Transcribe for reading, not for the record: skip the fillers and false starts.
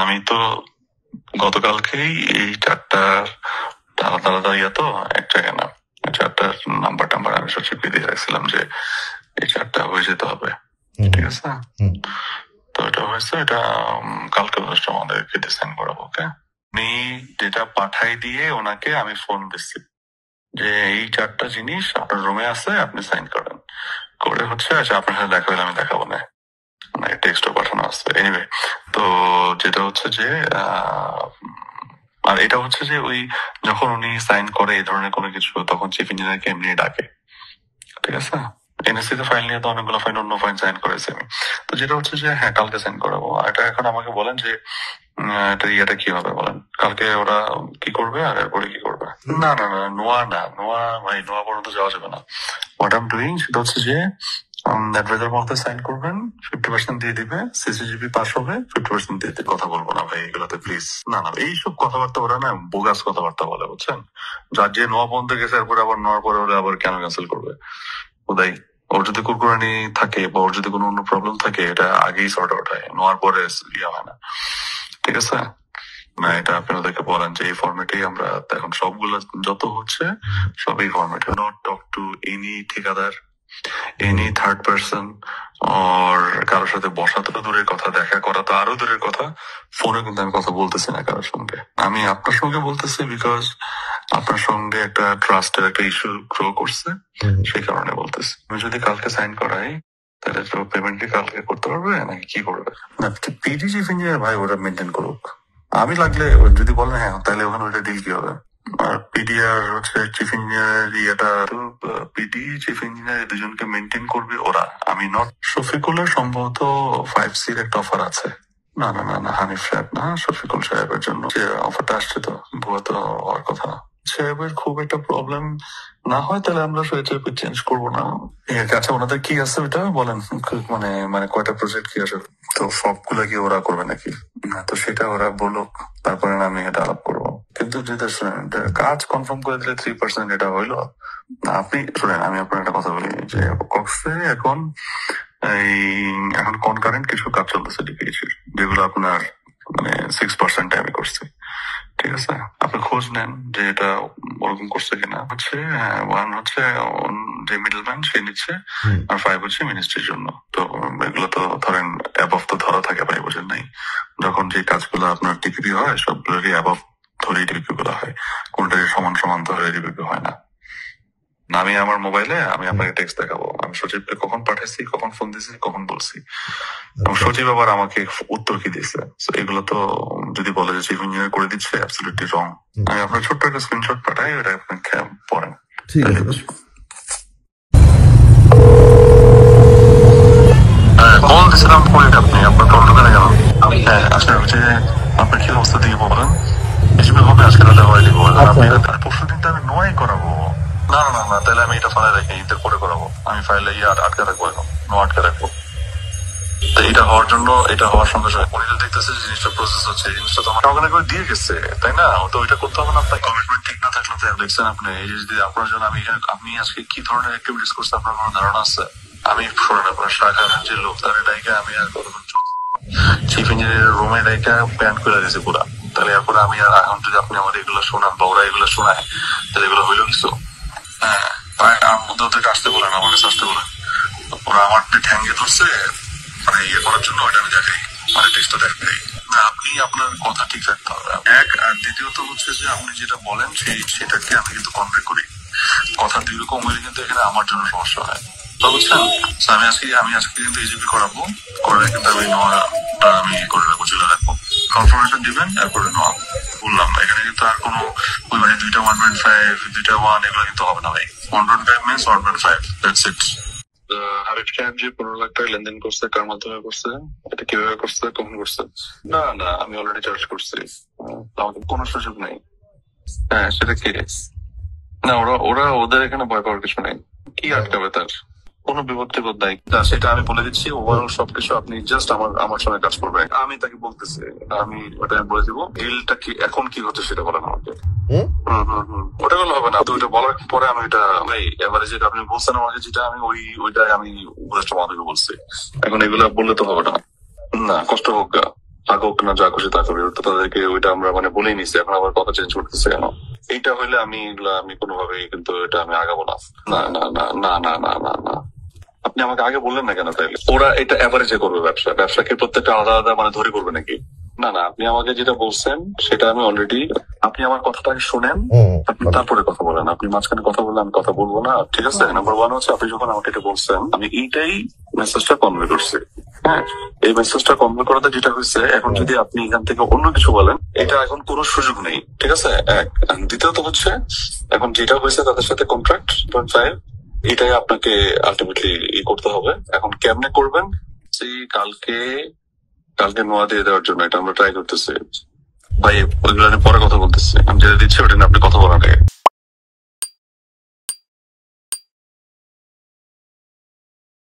আমি তো গতকালকেই এই 4টা আলাদা আলাদা তো এক জায়গায় না, 4টার নাম্বার আমি সচিবকে দিয়ে রাখছিলাম যে এই 4টা হয়ে যেতে হবে, ঠিক আছে? তো এটা হয়েছে, এটা কালকে আমাদেরকে ডিসাইন করাবো। ওকে, আমি যেটা পাঠাই দিয়ে ওনাকে আমি ফোন দিচ্ছি যে এই 4টা জিনিস আপনার রুমে আছে, আপনি সাইন করেন। করে হচ্ছে আচ্ছা আপনার সাথে দেখা হলে আমি দেখাবো না, মানে টেক্সটও পাঠানো আছে। এনিওয়ে, তো যেটা হচ্ছে যে আর এটা হচ্ছে যে ওই যখন উনি সাইন করে এই ধরনের কোনো কিছু, তখন চিফ ইঞ্জিনিয়ারকে এমনি ডাকে, ঠিক আছে? এনএসসি তে ফাইল নিয়ে তো অনেকগুলো ফাইল অন্য ফাইল সাইন করেছি আমি। তো যেটা হচ্ছে যে হ্যাঁ কালকে সাইন করাবো। এটা এখন আমাকে বলেন যে এটা কি হবে বলেন, কালকে ওরা কি করবে আর এরপরে কি করবে? না না না, নোয়া ভাই, নোয়া পর্যন্ত যাওয়া যাবে না। হোয়াট আই এম ডুইং সেটা হচ্ছে যে অ্যাডভাইজার মধ্যে সাইন করবেন, 50% দিয়ে দিবে, সিসিজিবি পাস হবে, 50% দিয়ে কথা বলবো না ভাই এগুলোতে প্লিজ। না না, এইসব কথাবার্তা ওরা না বোগাস কথাবার্তা বলে, বুঝছেন? যার যে নোয়া পর্যন্ত গেছে এরপরে আবার নোয়ার পরে ওরা আবার কেন ক্যান্সেল করবে? ওদাই ওর যদি কুরকুরানি থাকে বা ওর যদি কোনো অন্য প্রবলেম থাকে এটা আগেই সর্ট আউট হয়, নোয়ার পরে ইয়ে হয় না, ঠিক আছে? না, এটা আপনি ওদেরকে বলেন যে এই ফরম্যাটেই আমরা এখন সবগুলো যত হচ্ছে সব এই ফরম্যাটে। নট টক টু এনি ঠিকাদার, এনি থার্ড পার্সন, আর কারোর সাথে বসা তো দূরের কথা, দেখা করা তো আরো দূরের কথা, ফোনে কিন্তু আমি কথা বলতেছি না কারোর সঙ্গে। আমি আপনার সঙ্গে বলতেছি বিকজ আপনার সঙ্গে একটা ট্রাস্টের একটা ইস্যু গ্রো করছে, সেই কারণে বলতেছি। আমি যদি কালকে সাইন করাই তাহলে তো পেমেন্ট কি কালকে করতে পারবে নাকি কি করবে? না, পিডি চিফ ইঞ্জিনিয়ার ভাই ওটা মেনটেন করুক। আমি লাগলে যদি বলেন হ্যাঁ তাহলে ওখানে ওটা ডিল কি হবে? আর পিডি আর হচ্ছে চিফ ইঞ্জিনিয়ার এটা পিডি চিফ ইঞ্জিনিয়ার দুজনকে মেনটেন করবে ওরা, আমি নট। শফিকুলের সম্ভবত 5C-র একটা অফার আছে। না না না না, হানিফ সাহেব না, শফিকুল সাহেবের জন্য যে অফারটা আসছে, তো ভুয়া তো হওয়ার কথা। সাহেবের খুব একটা প্রবলেম না হয় তাহলে আমরা সাহেব চেঞ্জ করবো না। আচ্ছা ওনাদের কি আছে ওটা বলেন, মানে মানে কয়টা প্রজেক্ট কি আছে? তো সবগুলা কি ওরা করবে নাকি? না, তো সেটা ওরা বলুক, তারপরে না আমি এটা আলাপ করবো। কিন্তু যেটা শুনেন, কাজ কনফার্ম করে দিলে 3% এটা হইলো। আপনি শুনেন, আমি আপনার একটা কথা বলি যে কক্সে এখন কনকারেন্ট কিছু কাজ চলতেছে ডিপিএইচের, যেগুলো আপনার মানে 6% আমি করছি, ঠিক আছে? আপনি খোঁজ নেন যে এটা ওরকম করছে কিনা। হচ্ছে 1 হচ্ছে যে মিডলম্যান সে নিচ্ছে, আর 5 হচ্ছে মিনিস্ট্রির জন্য। তো এগুলো তো ধরেন অ্যাবভ তো ধরা থাকে ভাই, বোঝেন নাই? যখন যে কাজগুলো আপনার টিপিপি হয় সবগুলোরই অ্যাবভ ধরেই টিপিপি গুলো হয়, কোনটাই সমান সমান ধরে টিপিপি হয় না। আমি আমার মোবাইলে আমি আপনাকে টেক্সট দেখাবো, আমি সচিবকে কখন পাঠাইছি, কখন ফোন দিয়েছি, কখন বলছি, সচিব আবার আমাকে উত্তর কি দিয়েছে। এগুলো তো যদি বলে যে চিফ ইঞ্জিনিয়ার করে দিচ্ছে, অ্যাবসলিউটলি রং। আমি আপনার ছোট্ট একটা স্ক্রিনশট পাঠাই, ওটা আপনি পড়েন। ঠিক আছে। কল দিয়েছিলাম ফোনে, আপনি আপনার কল ঢুকে না কেন? হ্যাঁ আচ্ছা, হচ্ছে আপনার কি অবস্থা দিয়ে বলেন, হিসেবে হবে আজকে রাতে হয়নি বলেন। আপনি পরশু দিনটা আমি নয় করাবো। না না না, তাহলে আমি এটা ফাইলে রেখে ঈদের পরে করাবো। আমি ফাইলে আটকে রাখবো, এখন আটকে রাখবো। তো এটা হওয়ার জন্য, এটা হওয়ার সঙ্গে সঙ্গে উনি তো দেখতেছে যে জিনিসটা প্রসেস হচ্ছে, এই জিনিসটা তো আমার অর্গানাইজ করে দিয়ে গেছে, তাই না? তো ওইটা করতে হবে না আপনার। কমিটমেন্ট ঠিক না থাকলে তো দেখছেন আপনি, এই যে যদি আপনার জন্য আমি আজকে কি ধরনের অ্যাক্টিভিটিস করছি আপনার কোনো ধারণা আছে? আমি শোনেন, আপনার শাখার যে লোক তার ডাইকে আমি আর চিফ ইঞ্জিনিয়ার রুমে ডাইকা প্যান্ট করে দিয়েছি পুরা। তাহলে এরপরে আমি আর এখন যদি আপনি আমার এগুলো শোনান বা ওরা এগুলো শোনায়, তাহলে এগুলো হইলো কিছু? হ্যাঁ, তার মধ্যে ওদেরকে আসতে বলেন, আমার কাছে আসতে বলেন। ওরা আমার ঠ্যাঙ্গে ধরছে মানে ইয়ে করার জন্য, ওটা আমি দেখাই, মানে টেস্টটা দেখাই না। আপনি আপনার কথা ঠিক রাখতে হবে, এক। আর দ্বিতীয়ত হচ্ছে যে আপনি যেটা বলেন সেটাকে আমি কিন্তু কনভে করি। কথা দুই রকম হইলে কিন্তু এখানে আমার জন্য সমস্যা হয়, বুঝছেন? আমি আজকে কিন্তু এজিপি করাবো, করে কিন্তু আমি নোয়াটা আমি করে রাখবো, চলে রাখবো। কনফার্মেশন দিবেন, এরপরে নোয়া বললাম। এখানে কিন্তু আর কোনো ওই মানে 2টা 1.5 2টা 1 এগুলো কিন্তু হবে না ভাই। 1.5 মিনস 1.5, দ্যাটস ইট। হাবিব সাহেব যে 15 লাখ টাকা লেনদেন করছে, কার মাধ্যমে করছে, এটা কিভাবে করছে, কখন করছে? না না, আমি অলরেডি চার্জ করছি, আমাদের কোনো সুযোগ নেই। হ্যাঁ সেটা কি? না, ওরা ওদের এখানে ভয় পাওয়ার কিছু নেই। কি আটকাবে তার? কোনো বিপদ টিপদ নাই, সেটা আমি বলে দিচ্ছি। ওভারঅল সবকিছু আপনি জাস্ট আমার সঙ্গে কাজ করবে। আমি তাকে বলতেছি, আমি ওটা বলে দিব। ডিলটা কি এখন কি হচ্ছে সেটা বলেন আমাকে। ওটা বলে হবে না, ওইটা বলার পরে আমি এটা ভাই এবারে যেটা আপনি বলছেন আমাকে, যেটা আমি ওইটাই আমি উপদেষ্টা মহাদেবকে বলছি। এখন এগুলা বললে তো হবে না, না কষ্ট হোক গা। থাকুক না যা খুশি তা করি, তো তাদেরকে ওইটা আমরা মানে বলেই নিছি, এখন আবার কথা চেঞ্জ করতেছে কেন? এইটা হইলে আমি কোনোভাবেই কিন্তু এটা আমি আগাবো না। না না না না না না না না, আপনি আমাকে আগে বললেন না কেন তাইলে? ওরা এটা অ্যাভারেজে করবে, ব্যবসাকে প্রত্যেকটা আলাদা আলাদা মানে ধরে করবে নাকি? না না, আপনি আমাকে যেটা বলছেন সেটা আমি অলরেডি, আপনি আমার কথাটাকে শুনেন, আপনি তারপরে কথা বলেন। আপনি মাঝখানে কথা বললে আমি কথা বলবো না, ঠিক আছে? নাম্বার ওয়ান হচ্ছে, আপনি যখন আমাকে এটা বলছেন আমি এইটাই মেসেজটা কনভে করছি। হ্যাঁ, এই মেসেজটা কনভে করাতে যেটা হয়েছে, এখন যদি আপনি এখান থেকে অন্য কিছু বলেন, এটা এখন কোনো সুযোগ নেই, ঠিক আছে? এক, দ্বিতীয়ত হচ্ছে এখন যেটা হয়েছে তাদের সাথে কন্ট্রাক্ট 0.5, এটাই আপনাকে আলটিমেটলি করতে হবে। এখন কেমনে করবেন? যে কালকে নোয়া দিয়ে দেওয়ার জন্য এটা আমরা ট্রাই করতেছি ভাই, ওইগুলো নিয়ে পরে কথা বলতেছি। আমি যেটা দিচ্ছি ওটা নিয়ে আপনি কথা বলার আগে